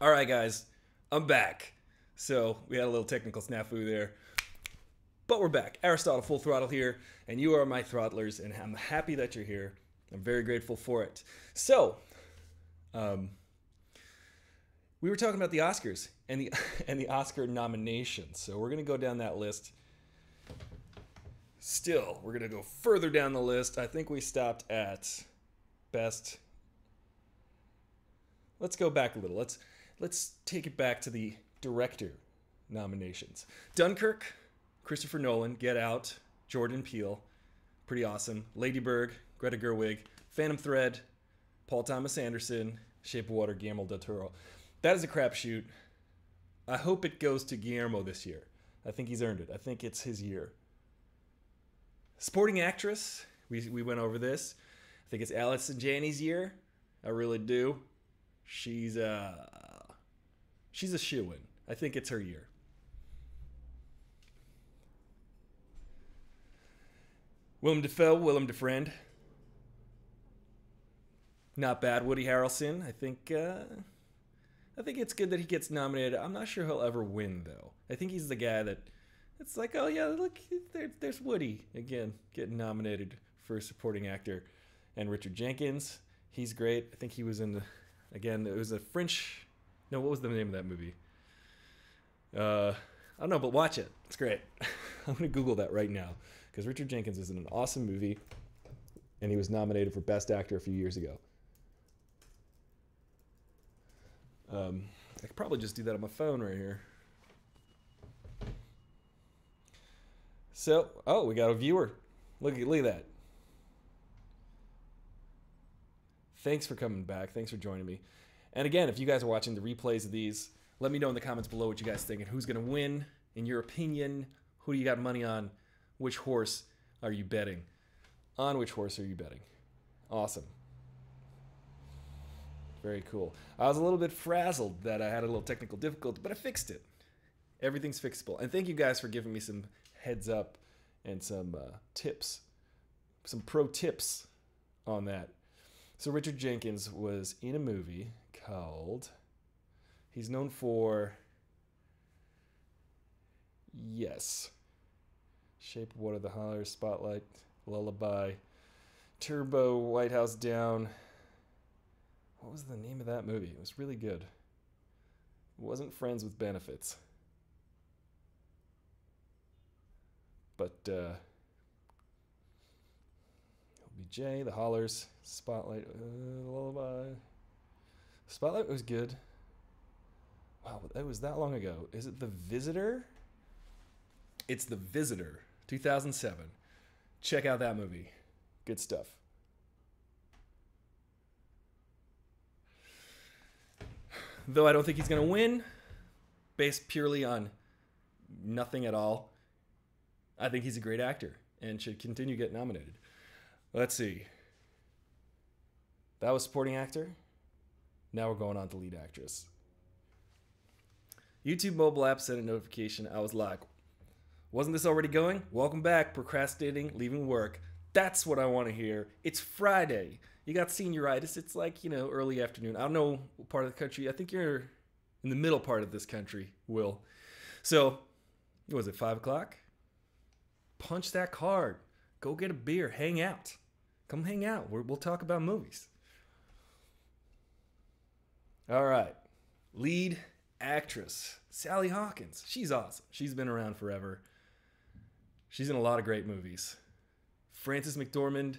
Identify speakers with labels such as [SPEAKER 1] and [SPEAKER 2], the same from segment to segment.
[SPEAKER 1] All right, guys, I'm back. So we had a little technical snafu there, but we're back. Aristotle Full Throttle here, and you are my throttlers, and I'm happy that you're here. I'm very grateful for it. So, we were talking about the Oscars and the and the Oscar nominations. So we're gonna go down that list. Still, we're gonna go further down the list. I think we stopped at best. Let's go back a little. Let's take it back to the director nominations. Dunkirk, Christopher Nolan, Get Out, Jordan Peele, pretty awesome. Lady Bird, Greta Gerwig, Phantom Thread, Paul Thomas Anderson, Shape of Water, Guillermo del Toro. That is a crapshoot. I hope it goes to Guillermo this year. I think he's earned it. I think it's his year. Supporting actress, we went over this. I think it's Allison Janney's year. I really do. She's a shoo-in. I think it's her year. Willem Dafoe, Willem Dafoe. Not bad. Woody Harrelson. I think it's good that he gets nominated. I'm not sure he'll ever win though. I think he's the guy that it's like, oh yeah, look, there's Woody again getting nominated for supporting actor, and Richard Jenkins. He's great. I think he was in the. Again, it was a French. No, what was the name of that movie? I don't know, but watch it. It's great. I'm going to Google that right now because Richard Jenkins is in an awesome movie, and he was nominated for Best Actor a few years ago. I could probably just do that on my phone right here. So, oh, we got a viewer. Look at that. Thanks for coming back. Thanks for joining me. And again, if you guys are watching the replays of these, let me know in the comments below what you guys think and who's going to win. In your opinion, who do you got money on? Which horse are you betting? On which horse are you betting? Awesome. Very cool. I was a little bit frazzled that I had a little technical difficulty, but I fixed it. Everything's fixable. And thank you guys for giving me some heads up and some tips, some pro tips on that. So Richard Jenkins was in a movie called, he's known for, yes, Shape of Water, The Holler, Spotlight, Lullaby, Turbo, White House Down. What was the name of that movie? It was really good. It wasn't Friends with Benefits. But, LBJ, The Hollers, Spotlight, Lullaby. Spotlight was good. Wow, that was that long ago. Is it The Visitor? It's The Visitor, 2007. Check out that movie. Good stuff. Though I don't think he's going to win, based purely on nothing at all, I think he's a great actor and should continue to get nominated. Let's see. That was supporting actor. Now we're going on to lead actress. YouTube mobile app sent a notification. I was like, wasn't this already going? Welcome back, procrastinating, leaving work. That's what I want to hear. It's Friday. You got senioritis. It's like, early afternoon. I don't know what part of the country. I think you're in the middle part of this country, Will. So, what was it, 5 o'clock? Punch that card. Go get a beer. Hang out. Come hang out. We'll talk about movies. All right. Lead actress. Sally Hawkins. She's awesome. She's been around forever. She's in a lot of great movies. Frances McDormand.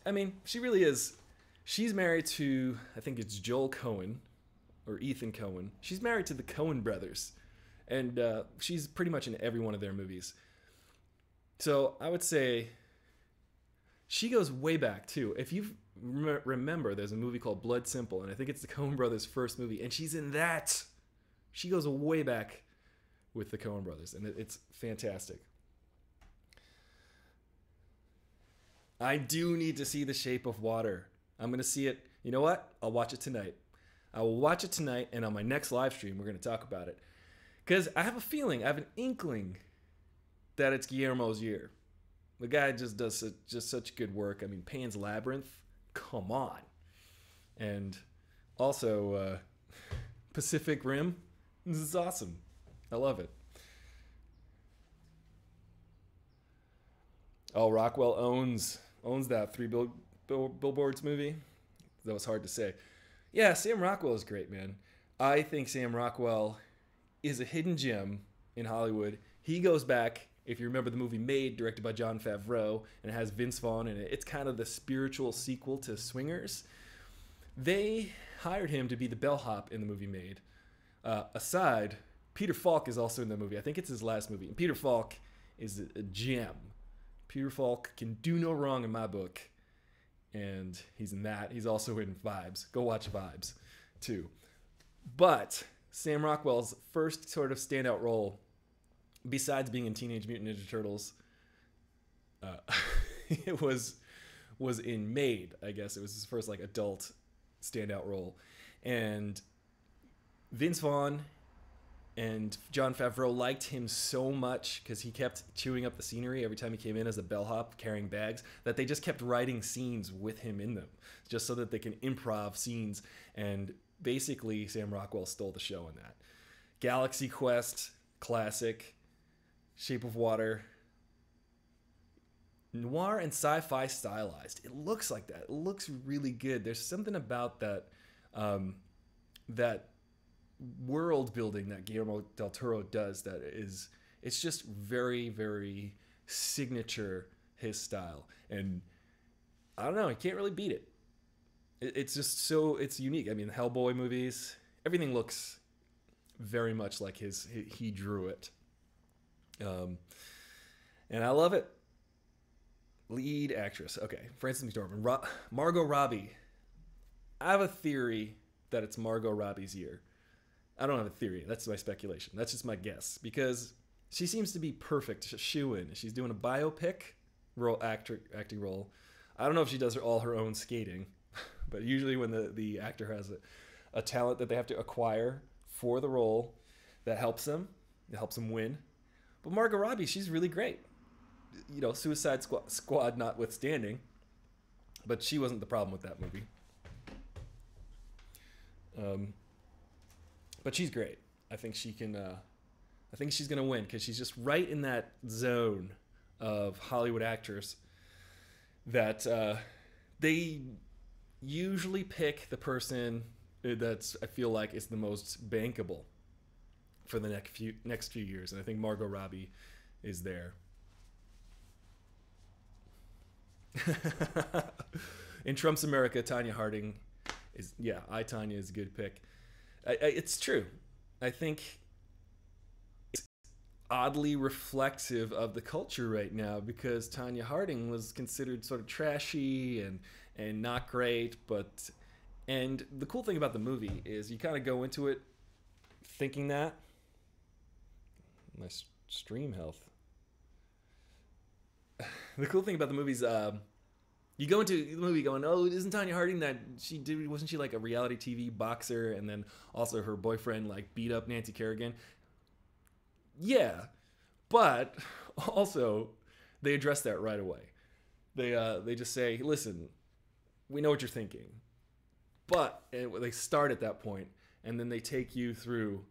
[SPEAKER 1] I mean, she really is. She's married to, I think it's Joel Coen or Ethan Coen. She's married to the Coen brothers. And she's pretty much in every one of their movies. So I would say she goes way back too. If you remember, there's a movie called Blood Simple, and I think it's the Coen brothers' first movie, and she's in that. She goes way back with the Coen brothers, and it's fantastic. I do need to see The Shape of Water. I'm going to see it. You know what? I'll watch it tonight. I will watch it tonight, and on my next live stream, we're going to talk about it. Because I have a feeling, I have an inkling that it's Guillermo's year. The guy just does such good work. I mean, Pan's Labyrinth, come on. And Also, Pacific Rim. This is awesome. I love it. Oh, Rockwell owns that billboards movie. That was hard to say. Yeah, Sam Rockwell is great, man. I think Sam Rockwell is a hidden gem in Hollywood. He goes back, if you remember the movie Made, directed by Jon Favreau, and it has Vince Vaughn in it. It's kind of the spiritual sequel to Swingers. They hired him to be the bellhop in the movie Made. Aside, Peter Falk is also in the movie. I think it's his last movie. And Peter Falk is a gem. Peter Falk can do no wrong in my book. And he's in that. He's also in Vibes. Go watch Vibes, too. But Sam Rockwell's first sort of standout role, besides being in Teenage Mutant Ninja Turtles, it was in Made, I guess. It was his first like adult standout role. And Vince Vaughn and Jon Favreau liked him so much because he kept chewing up the scenery every time he came in as a bellhop carrying bags that they just kept writing scenes with him in them just so that they can improv scenes. And basically, Sam Rockwell stole the show in that. Galaxy Quest, classic. Shape of Water. Noir and sci-fi stylized. It looks like that. It looks really good. There's something about that that world building that Guillermo del Toro does that is, it's just very, very signature his style. And I don't know, I can't really beat it. It's just so, it's unique. I mean, the Hellboy movies, everything looks very much like he drew it. And I love it. Lead actress. Okay, Frances McDormand. Margot Robbie. I have a theory that it's Margot Robbie's year. I don't have a theory. That's my speculation. That's just my guess. Because she seems to be perfect shoe-in. She's doing a biopic acting role. I don't know if she does all her own skating. But usually when the actor has a talent that they have to acquire for the role, that helps them. It helps them win. But Margot Robbie, she's really great. You know, Suicide Squad notwithstanding. But she wasn't the problem with that movie. But she's great. I think she can. I think she's gonna win because she's just right in that zone of Hollywood actors that they usually pick the person that's, I feel like, is the most bankable for the next few years, and I think Margot Robbie is there. In Trump's America, Tanya Harding is, yeah, I, Tanya is a good pick. It's true. I think it's oddly reflexive of the culture right now because Tanya Harding was considered sort of trashy and not great, and the cool thing about the movie is you kind of go into it thinking that. My stream health. The cool thing about the movie is you go into the movie going, oh, isn't Tanya Harding that wasn't she like a reality TV boxer, and then also her boyfriend like beat up Nancy Kerrigan? Yeah, but also they address that right away. They just say, listen, we know what you're thinking, but they start at that point, and then they take you through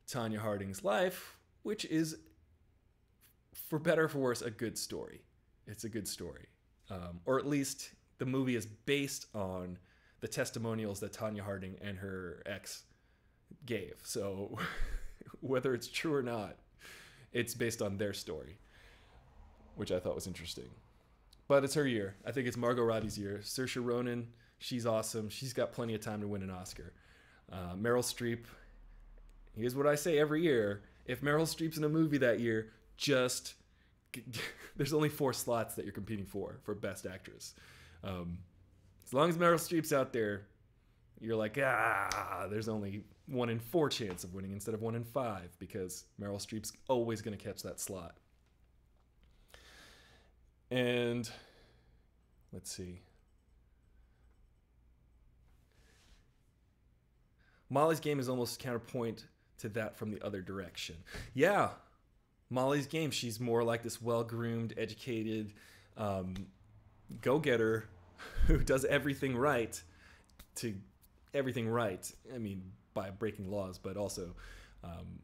[SPEAKER 1] Tanya Harding's life, which is, for better or for worse, a good story. It's a good story. Or at least the movie is based on the testimonials that Tanya Harding and her ex gave. So whether it's true or not, it's based on their story, which I thought was interesting. But it's her year. I think it's Margot Robbie's year. Saoirse Ronan, she's awesome. She's got plenty of time to win an Oscar. Meryl Streep, here's what I say every year. If Meryl Streep's in a movie that year, just... there's only 4 slots that you're competing for Best Actress. As long as Meryl Streep's out there, you're like, there's only 1 in 4 chance of winning instead of 1 in 5 because Meryl Streep's always going to catch that slot. And let's see. Molly's Game is almost counterpoint to that from the other direction. Yeah. Molly's Game, she's more like this well-groomed, educated go-getter who does everything right everything right. I mean, by breaking laws, but also um,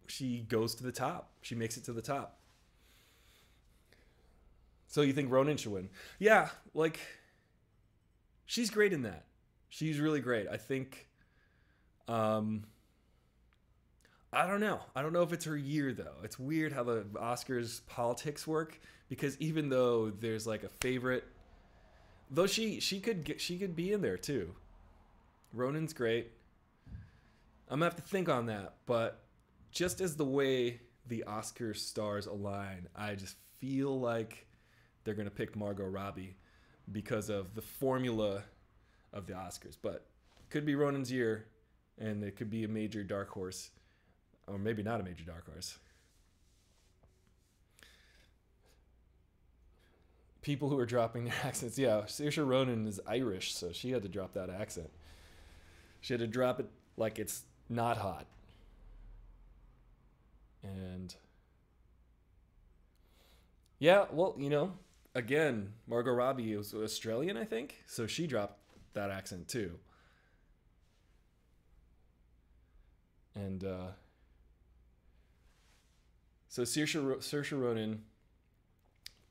[SPEAKER 1] she goes to the top. She makes it to the top. So you think Ronan should win? Yeah, like she's great in that. She's really great. I think. Um, I don't know. I don't know if it's her year though. It's weird how the Oscars politics work because even though there's like a favorite, though she could be in there too. Ronan's great. I'm gonna have to think on that, but just as the way the Oscar stars align, I just feel like they're gonna pick Margot Robbie because of the formula of the Oscars. But could be Ronan's year, and it could be a major dark horse, or maybe not a major dark horse. People who are dropping their accents. Yeah, Saoirse Ronan is Irish, so she had to drop that accent. She had to drop it like it's not hot. And yeah, well, again, Margot Robbie was Australian, I think, so she dropped that accent too. And so Saoirse Ronan,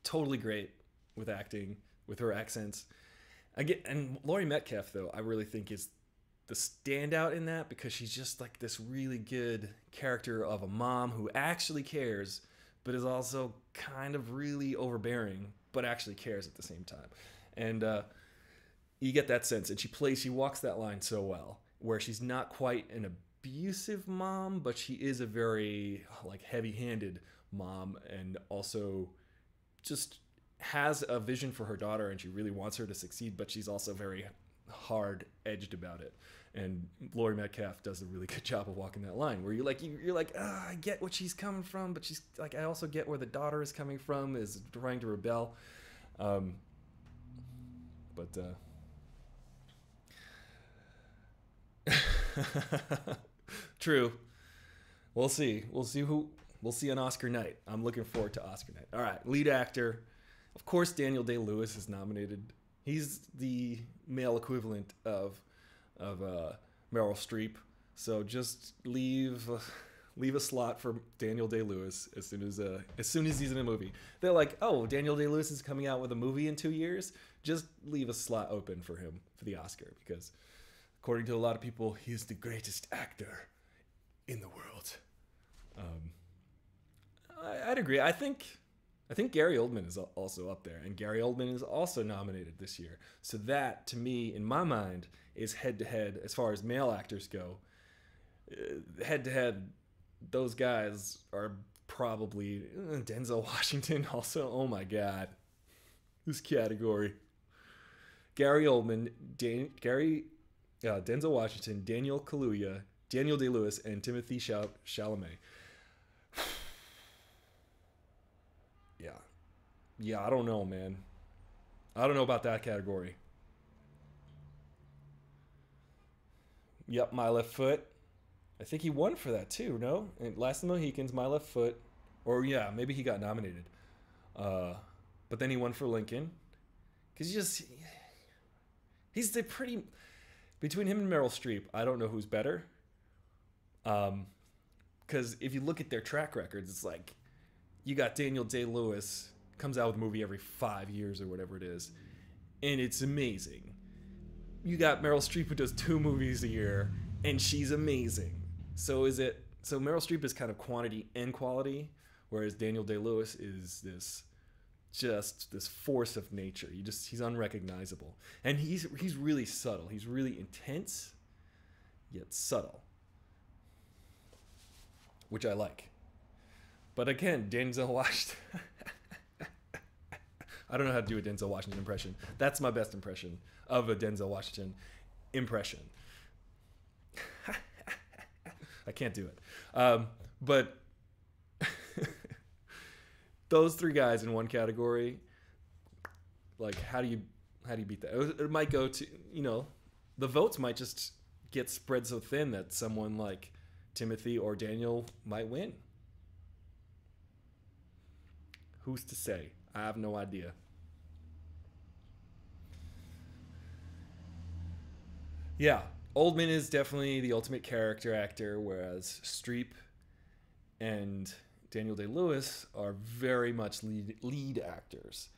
[SPEAKER 1] totally great with acting, with her accents. And Laurie Metcalf, though, I really think is the standout in that because she's just like this really good character of a mom who actually cares, but is also kind of really overbearing, but actually cares at the same time. And you get that sense. And she walks that line so well, where she's not quite an abusive mom, but she is a very like heavy-handed mom, and also just has a vision for her daughter, and she really wants her to succeed, but she's also very hard-edged about it. And Laurie Metcalf does a really good job of walking that line, where you're like, I get what she's coming from, but she's like, I also get where the daughter is coming from, is trying to rebel. But true. We'll see. We'll see on Oscar night. I'm looking forward to Oscar night. All right, lead actor. Of course, Daniel Day-Lewis is nominated. He's the male equivalent of Meryl Streep. So just leave a slot for Daniel Day-Lewis as soon as he's in a movie. They're like, oh, Daniel Day-Lewis is coming out with a movie in 2 years. Just leave a slot open for him for the Oscar, because according to a lot of people, he's the greatest actor in the world. I'd agree. I think Gary Oldman is also up there, and Gary Oldman is also nominated this year. So that, to me, in my mind, is head-to-head as far as male actors go. Head-to-head, those guys are probably Denzel Washington also. Oh my God, this category: Gary Oldman, Denzel Washington, Daniel Kaluuya, Daniel Day-Lewis, and Timothy Chalamet. Yeah, I don't know, man. I don't know about that category. Yep, My Left Foot. I think he won for that too, no? And Last of the Mohicans, My Left Foot. Or yeah, maybe he got nominated. But then he won for Lincoln. Because he's the pretty... Between him and Meryl Streep, I don't know who's better. Because if you look at their track records, it's like you got Daniel Day-Lewis, comes out with a movie every 5 years or whatever it is, and it's amazing. You got Meryl Streep, who does 2 movies a year, and she's amazing. So Meryl Streep is kind of quantity and quality, whereas Daniel Day-Lewis is this force of nature. He's unrecognizable, and he's really subtle. He's really intense, yet subtle, which I like. But again, Denzel Washington. I don't know how to do a Denzel Washington impression. That's my best impression of a Denzel Washington impression. I can't do it. But those 3 guys in one category, like, how do you beat that? It might go to, the votes might just get spread so thin that someone like Timothy or Daniel might win. Who's to say? I have no idea. Yeah, Oldman is definitely the ultimate character actor, whereas Streep and Daniel Day-Lewis are very much lead actors.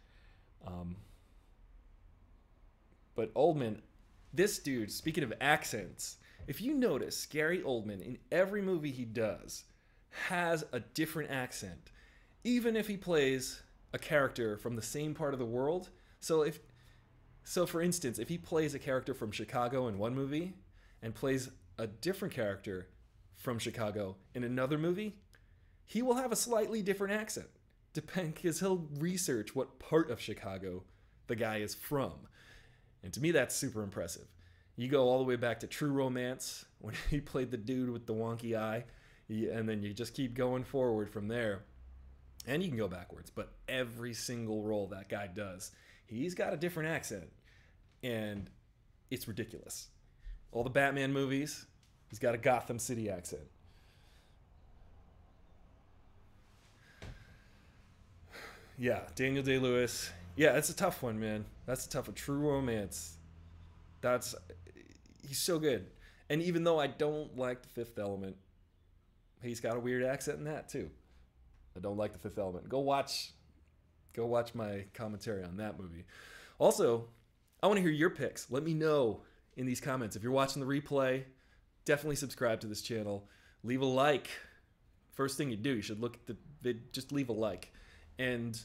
[SPEAKER 1] Um, but Oldman, this dude, speaking of accents, if you notice, Gary Oldman in every movie he does has a different accent, even if he plays a character from the same part of the world. So for instance, if he plays a character from Chicago in one movie and plays a different character from Chicago in another movie, he will have a slightly different accent, because he'll research what part of Chicago the guy is from. And to me, that's super impressive. You go all the way back to True Romance, when he played the dude with the wonky eye, and then you just keep going forward from there. And you can go backwards, but every single role that guy does, he's got a different accent. And it's ridiculous. All the Batman movies, he's got a Gotham City accent. Yeah, Daniel Day-Lewis. Yeah, that's a tough one, man. That's a tough one. True Romance. He's so good. And even though I don't like The Fifth Element, he's got a weird accent in that too. I don't like The Fifth Element. Go watch my commentary on that movie. Also, I want to hear your picks. Let me know in these comments. If you're watching the replay, definitely subscribe to this channel. Leave a like. First thing you do, you should look at the vid, just leave a like. And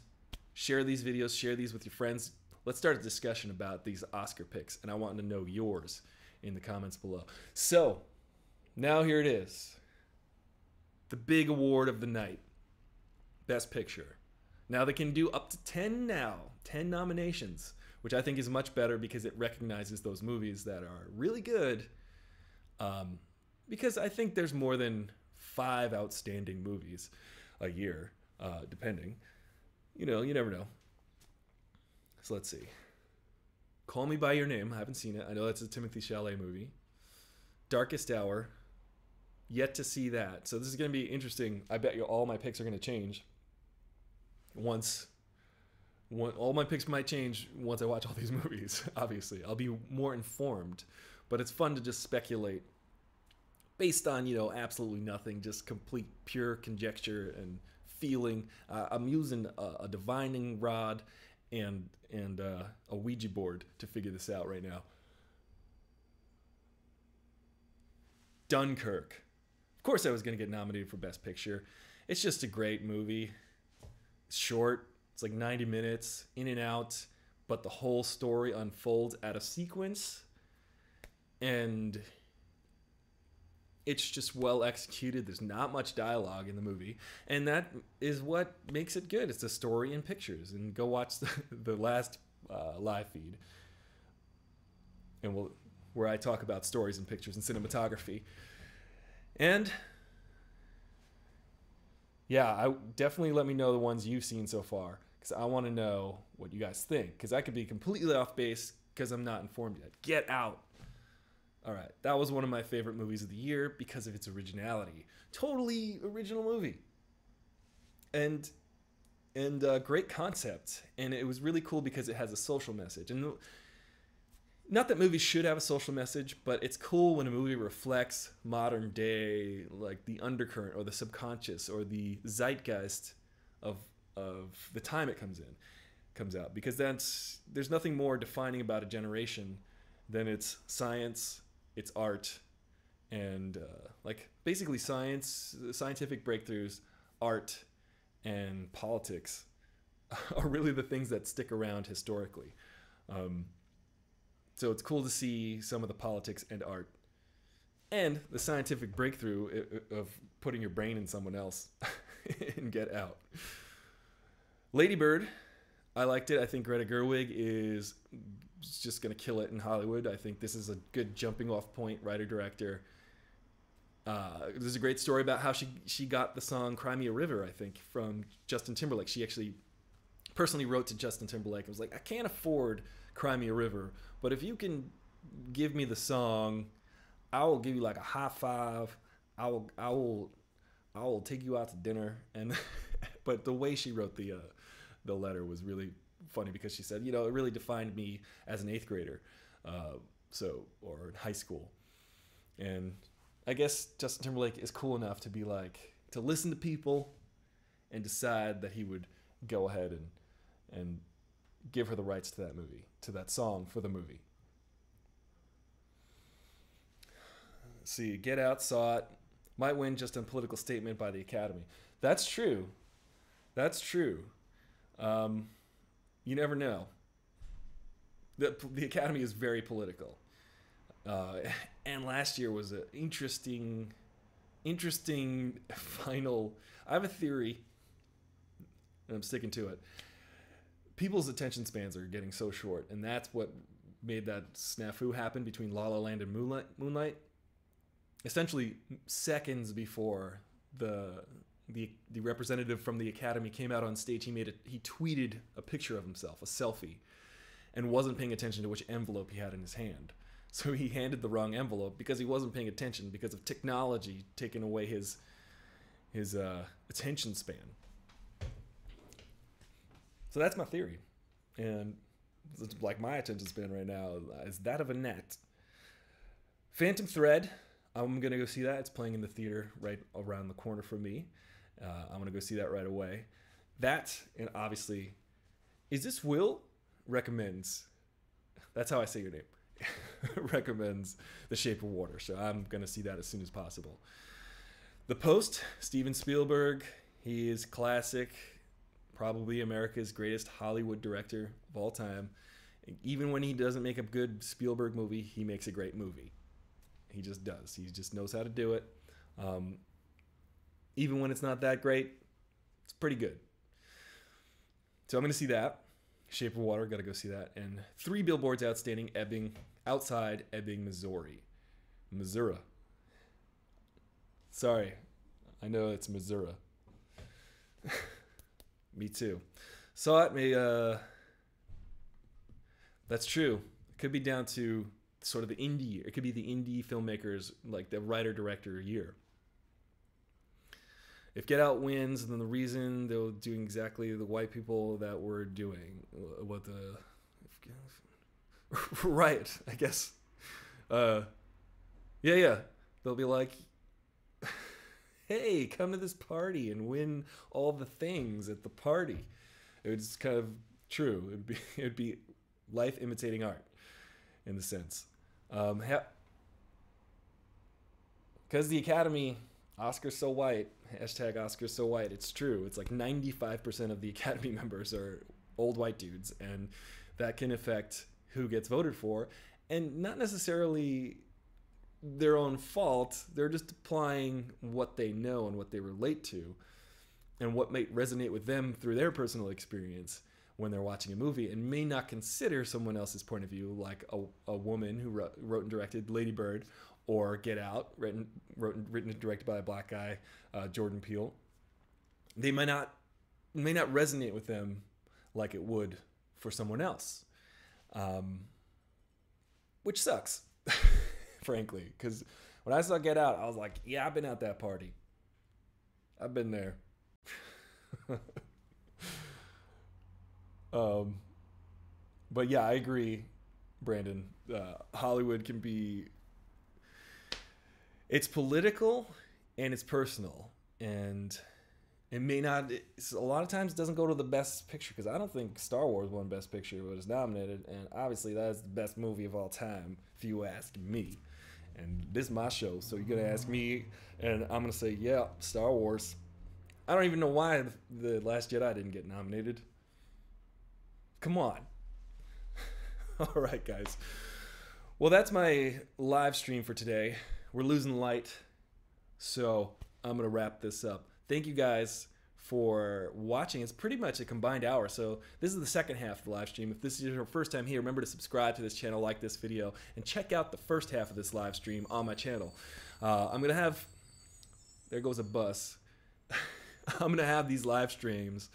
[SPEAKER 1] share these videos, share these with your friends. Let's start a discussion about these Oscar picks, and I want to know yours in the comments below. So, now here it is. The big award of the night. Best Picture. Now they can do up to 10 nominations, which I think is much better because it recognizes those movies that are really good. Because I think there's more than 5 outstanding movies a year, depending. You know, you never know. So let's see. Call Me By Your Name. I haven't seen it. I know that's a Timothée Chalamet movie. Darkest Hour. Yet to see that. So this is going to be interesting. I bet you all my picks are going to change. All my picks might change once I watch all these movies, obviously. I'll be more informed. But it's fun to just speculate based on, absolutely nothing. Just complete pure conjecture and feeling. I'm using a divining rod and a Ouija board to figure this out right now. Dunkirk. Of course I was going to get nominated for Best Picture. It's just a great movie. It's short. It's like 90 minutes, in and out, but the whole story unfolds out of sequence. And it's just well executed. There's not much dialogue in the movie. And that is what makes it good. It's a story in pictures. And go watch the last live feed, and where I talk about stories and pictures and cinematography. And yeah, definitely let me know the ones you've seen so far, because I want to know what you guys think, because I could be completely off base because I'm not informed yet. Get Out. All right, that was one of my favorite movies of the year because of its originality. Totally original movie. And great concept. And it was really cool because it has a social message. And not that movies should have a social message, but it's cool when a movie reflects modern day, like the undercurrent or the subconscious or the zeitgeist of the time it comes out. Because there's nothing more defining about a generation than its science, its art, and like basically scientific breakthroughs, art, and politics are really the things that stick around historically. So it's cool to see some of the politics and art and the scientific breakthrough of putting your brain in someone else and Get Out. Lady Bird, I liked it. I think Greta Gerwig is just going to kill it in Hollywood. I think this is a good jumping off point, writer-director. There's a great story about how she got the song Cry Me a River, I think, from Justin Timberlake. She actually personally wrote to Justin Timberlake and was like, I can't afford Cry Me a River, but if you can give me the song, I will give you like a high five. I will take you out to dinner. And but the way she wrote the letter was really funny because she said, it really defined me as an 8th grader. or in high school. And I guess Justin Timberlake is cool enough to be like, to listen to people and decide that he would go ahead and give her the rights to that movie, to that song for the movie. Let's see, Get Out, saw it, might win just on political statement by the Academy. That's true. That's true. You never know. The Academy is very political. And last year was an interesting final. I have a theory, and I'm sticking to it. People's attention spans are getting so short, and that's what made that snafu happen between La La Land and Moonlight. Essentially, seconds before the representative from the Academy came out on stage, he tweeted a picture of himself, a selfie, and wasn't paying attention to which envelope he had in his hand. So he handed the wrong envelope because he wasn't paying attention, because of technology taking away his attention span. So that's my theory. And like my attention span right now is that of a gnat. Phantom Thread, I'm going to go see that. It's playing in the theater right around the corner from me. I'm going to go see that right away. That, and obviously, Is This Will recommends, that's how I say your name, recommends The Shape of Water. So I'm going to see that as soon as possible. The Post, Steven Spielberg, he is classic, probably America's greatest Hollywood director of all time. Even when he doesn't make a good Spielberg movie, he makes a great movie. He just does. He just knows how to do it. Even when it's not that great, it's pretty good. So I'm going to see that. Shape of Water, got to go see that. And 3 Billboards Outstanding, outside Ebbing, Missouri. Missouri. Sorry. I know it's Missouri. Me too. Saw it. That's true. It could be down to sort of the indie. It could be the indie filmmakers, like the writer-director year. If Get Out wins, then the reason they'll do exactly the white people that were doing what the right, I guess. Yeah. They'll be like, hey, come to this party and win all the things at the party. It's kind of true. It'd be life imitating art, in the sense. Because the Academy, Oscars so white, hashtag Oscars so white, it's true. It's like 95% of the Academy members are old white dudes, and that can affect who gets voted for, and not necessarily their own fault. They're just applying what they know and what they relate to and what might resonate with them through their personal experience when they're watching a movie, and may not consider someone else's point of view, like a woman who wrote and directed Lady Bird, or Get Out, written and directed by a black guy, Jordan Peele. They may not resonate with them like it would for someone else, which sucks, frankly. Because when I saw Get Out, I was like, yeah, I've been at that party. I've been there. But yeah, I agree, Brandon. Hollywood can be, it's political and it's personal, and it may not, a lot of times it doesn't go to the best picture, because I don't think Star Wars won Best Picture, but it's nominated, and obviously that is the best movie of all time, if you ask me. And this is my show, so you're going to ask me, and I'm going to say, yeah, Star Wars. I don't even know why The Last Jedi didn't get nominated. Come on. All right, guys. Well, that's my live stream for today. We're losing light, so I'm going to wrap this up. Thank you guys for watching. It's pretty much a combined hour, so this is the second half of the live stream. If this is your first time here, remember to subscribe to this channel, like this video, and check out the first half of this live stream on my channel. I'm going to have, there goes a bus. I'm going to have these live streams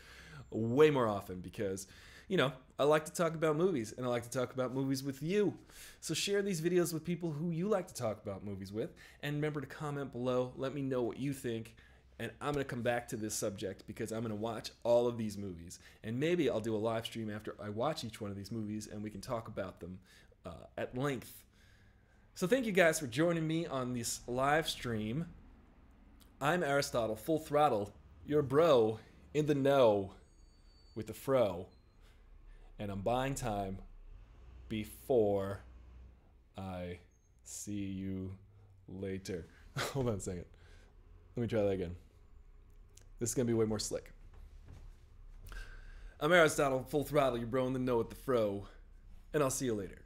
[SPEAKER 1] way more often, because you know, I like to talk about movies, and I like to talk about movies with you. So share these videos with people who you like to talk about movies with, and remember to comment below. Let me know what you think, and I'm going to come back to this subject, because I'm going to watch all of these movies, and maybe I'll do a live stream after I watch each one of these movies, and we can talk about them at length So thank you guys for joining me on this live stream. I'm Aristotle, full throttle, your bro in the know with the fro. And I'm buying time before I see you later. Hold on a second. Let me try that again. This is going to be way more slick. I'm Aristotle, full throttle, your bro in the know with the fro. And I'll see you later.